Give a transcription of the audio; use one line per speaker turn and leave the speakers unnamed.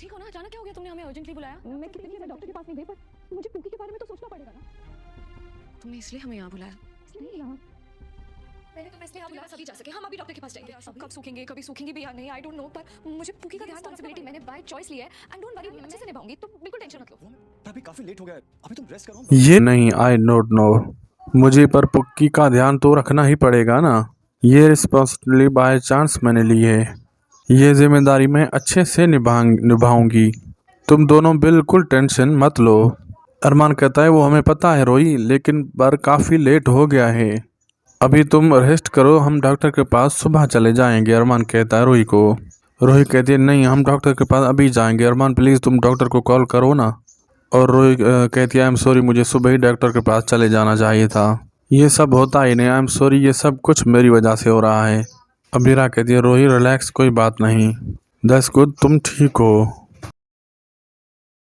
ठीक हो ना? अचानक क्या हो गया? तुमने हमें अर्जेंटली बुलाया।
मैं कितनी भी डॉक्टर के पास नहीं गई, पर मुझे पूकी के बारे में तो सोचना पड़ेगा ना।
तुमने इसलिए हमें यहाँ बुलाया?
नहीं यार,
मैंने तुम्हें इसलिए यहाँ बुलाया अभी जा सके। हम अभी डॉक्टर के पास जाएंगे। कब सूखेंगे, कभी सूखेंगे भी या नहीं, आई डोंट नो, पर मुझे पूकी का ध्यान, रिस्पांसिबिलिटी मैंने बाय चॉइस ली है। एंड डोंट वरी, मैं अच्छे से निभाऊंगी, तो बिल्कुल टेंशन मत लो।
अभी काफी लेट हो गया है, अभी तुम रेस्ट करो।
ये नहीं, आई डोंट नो, मुझे पर पुक्की का ध्यान तो रखना ही पड़ेगा ना। ये रिस्पॉन्सिबिलिटी बाय चांस मैंने ली है, ये जिम्मेदारी मैं अच्छे से निभाऊंगी। तुम दोनों बिल्कुल टेंशन मत लो। अरमान कहता है वो हमें पता है रोही, लेकिन पर काफ़ी लेट हो गया है, अभी तुम रेस्ट करो, हम डॉक्टर के पास सुबह चले जाएंगे। अरमान कहता है रोही को। रोही कहती है नहीं, हम डॉक्टर के पास अभी जाएंगे। अरमान प्लीज़ तुम डॉक्टर को कॉल करो ना। और रोही कहती है आई एम सॉरी, मुझे सुबह ही डॉक्टर के पास चले जाना चाहिए था, ये सब होता ही नहीं, आई एम सॉरी, ये सब कुछ मेरी वजह से हो रहा है। अबीरा कहती है रोही रिलैक्स, कोई बात नहीं, दैट्स गुड, तुम ठीक हो।